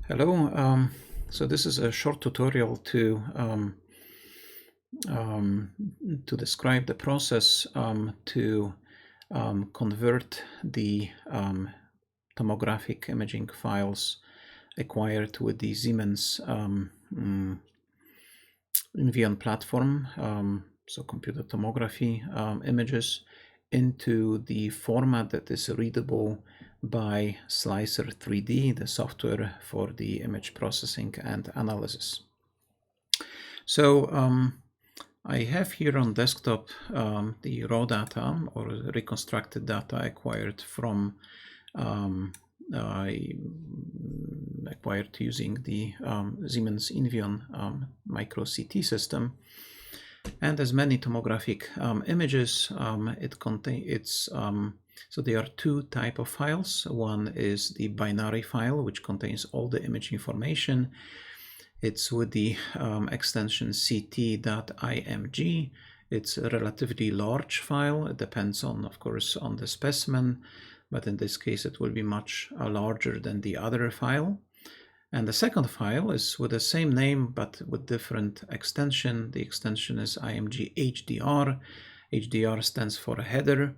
Hello. So this is a short tutorial to describe the process to convert the tomographic imaging files acquired with the Siemens Invion platform, so computer tomography images, into the format that is readable by Slicer3D, the software for the image processing and analysis. So I have here on desktop the raw data or reconstructed data acquired from acquired using the Siemens Invion micro CT system. And as many tomographic images, so there are two types of files. One is the binary file, which contains all the image information. It's with the extension ct.img. It's a relatively large file. It depends on, of course, on the specimen, but in this case, it will be much larger than the other file. And the second file is with the same name, but with different extension. The extension is img HDR. HDR stands for header.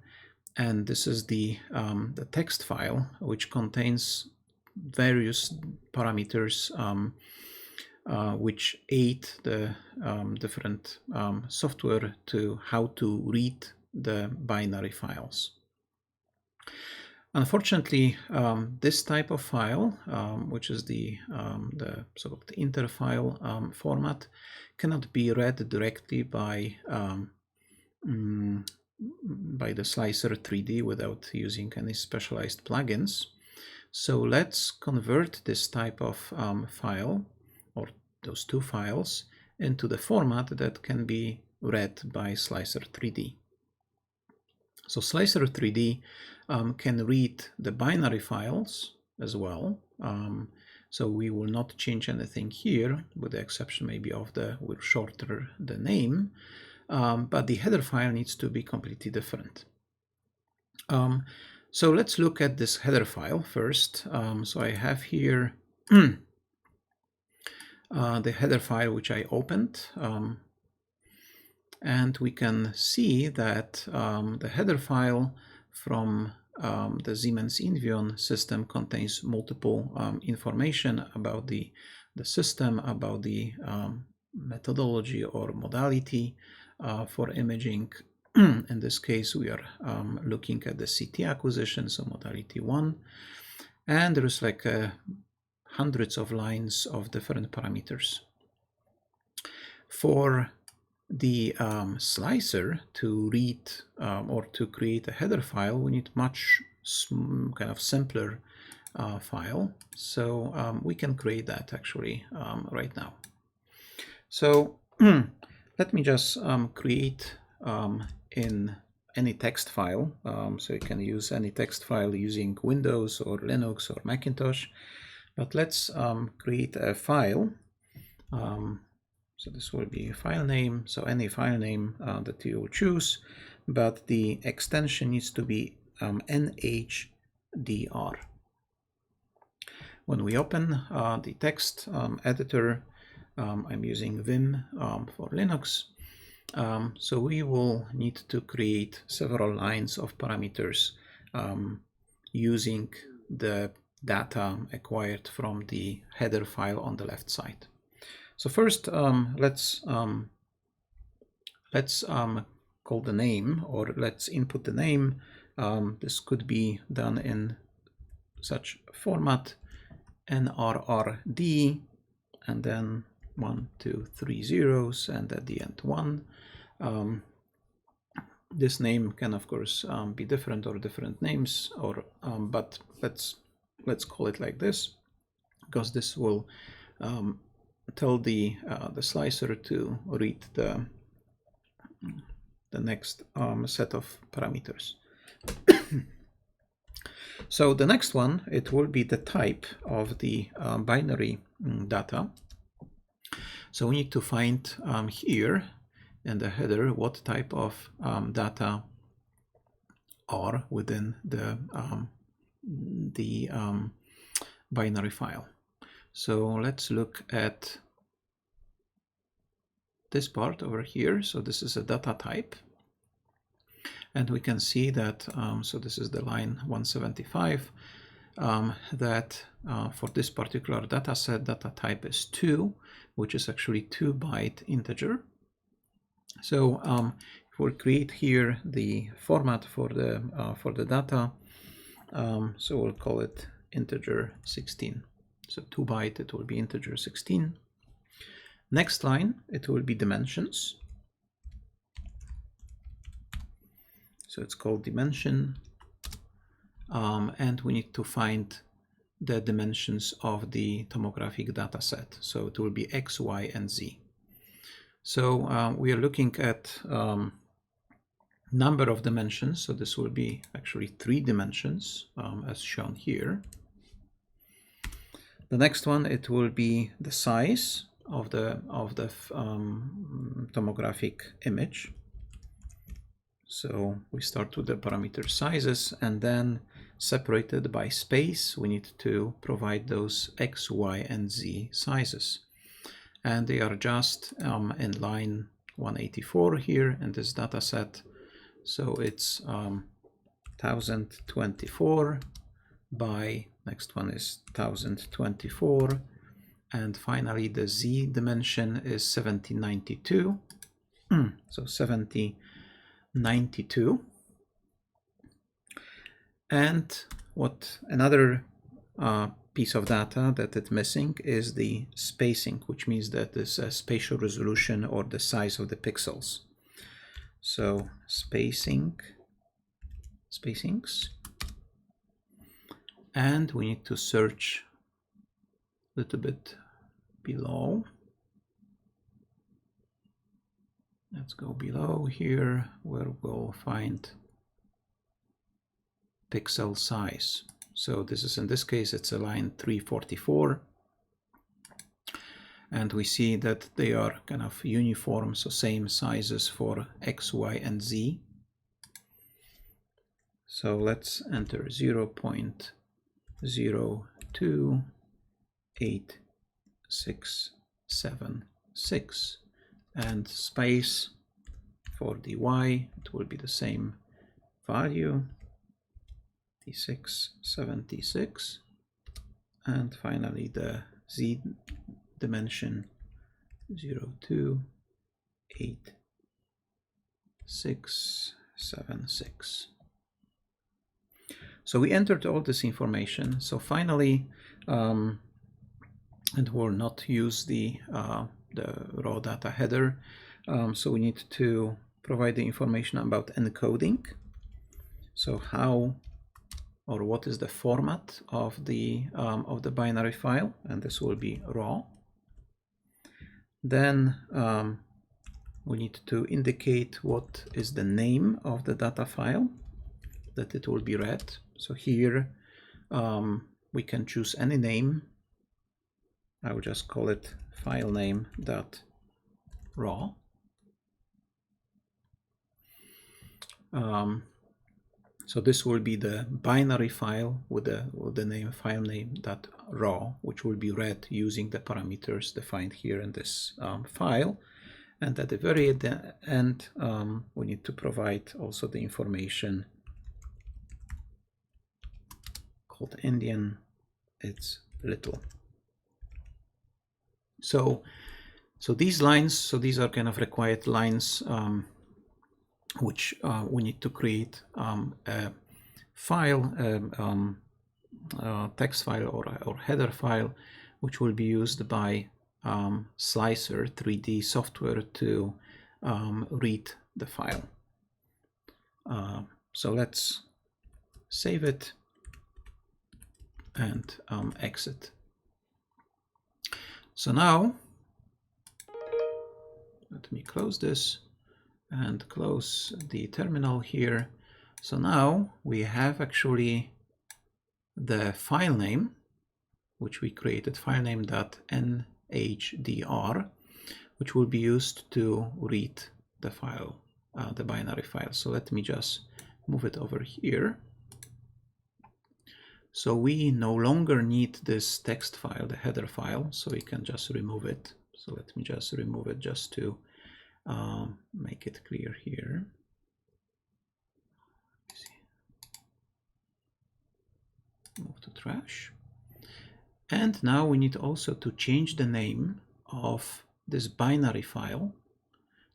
And this is the text file, which contains various parameters which aid the different software to how to read the binary files. Unfortunately, this type of file, which is the sort of the interfile format, cannot be read directly by the Slicer3D without using any specialized plugins. So let's convert this type of file, or those two files, into the format that can be read by Slicer3D. So Slicer3D can read the binary files as well. So we will not change anything here, with the exception maybe of we'll shorten the name, but the header file needs to be completely different. So let's look at this header file first. So I have here the header file which I opened. And we can see that the header file from the Siemens Invion system contains multiple information about the system, about the methodology or modality for imaging. In this case, we are looking at the CT acquisition, so modality 1. And there's like hundreds of lines of different parameters. For the slicer to read or to create a header file, we need much kind of simpler file. So we can create that actually right now. So let me just create in any text file. So you can use any text file using Windows or Linux or Macintosh. But let's create a file. So this will be a file name, so any file name that you will choose, but the extension needs to be NHDR. When we open the text editor, I'm using Vim for Linux, so we will need to create several lines of parameters using the data acquired from the header file on the left side. So first, let's call the name, or let's input the name. This could be done in such format: NRRD, and then 1, 2, 3 zeros, and at the end 1. This name can, of course, be different or different names, or but let's call it like this, because this will tell the slicer to read the next set of parameters. So the next one, it will be the type of the binary data. So we need to find here in the header what type of data are within the binary file. So let's look at this part over here. So this is a data type. And we can see that, so this is the line 175, that for this particular data set, data type is 2, which is actually 2-byte integer. So if we'll create here the format for the data, so we'll call it integer 16. So 2-byte, it will be integer 16. Next line, it will be dimensions. So it's called dimension, and we need to find the dimensions of the tomographic data set. So it will be X, Y, and Z. So we are looking at number of dimensions. So this will be actually 3 dimensions, as shown here. The next one, it will be the size of the tomographic image. So we start with the parameter sizes, and then separated by space, we need to provide those X, Y, and Z sizes. And they are just in line 184 here in this data set. So it's 1024 by, next one is 1024. And finally, the Z dimension is 7092. So 7092. And what another piece of data that it's missing is the spacing, which means that this spatial resolution or the size of the pixels. So spacings, and we need to search a little bit below. Let's go below here where we'll find pixel size. So this is, in this case, it's a line 344. And we see that they are kind of uniform, so same sizes for X, Y, and Z. So let's enter 0.028676, and space for the Y, it will be the same value, 676, and finally the Z dimension 0.28676. So we entered all this information. So finally, and we'll not use the raw data header. So we need to provide the information about encoding. So how or what is the format of the binary file, and this will be raw. Then we need to indicate what is the name of the data file that it will be read. So here we can choose any name. I will just call it file name .raw. So this will be the binary file with the name file name .raw, which will be read using the parameters defined here in this file. And at the very end, we need to provide also the information called Indian. It's little. So these lines, so these are kind of required lines which we need to create a file, text file or header file, which will be used by Slicer3D software to read the file. So let's save it and exit. So now, let me close this and close the terminal here. So now we have actually the file name, which we created, file name.nhdr, which will be used to read the file, the binary file. So let me just move it over here. So we no longer need this text file, the header file, so we can just remove it. So let me just remove it just to make it clear here. Move to trash. And now we need also to change the name of this binary file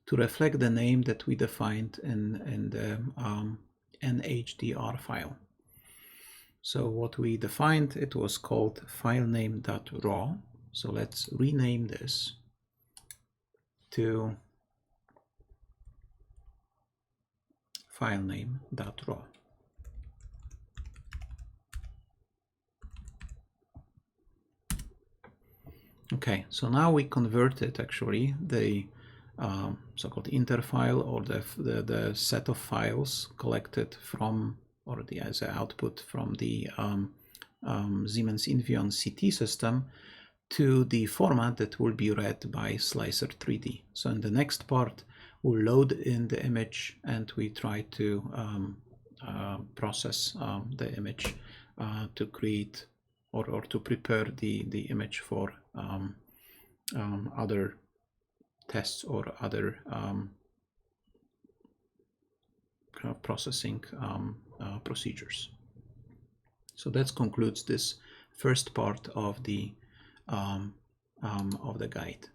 to reflect the name that we defined in the NHDR file. So what we defined, it was called filename.raw. So let's rename this to filename.raw. Okay, so now we converted actually the so-called interfile, or the set of files collected from, or as an output from the Siemens Infineon CT system, to the format that will be read by Slicer3D. So in the next part, we'll load in the image and we try to process the image to create or to prepare the image for other tests or other processing procedures. So that concludes this first part of the guide.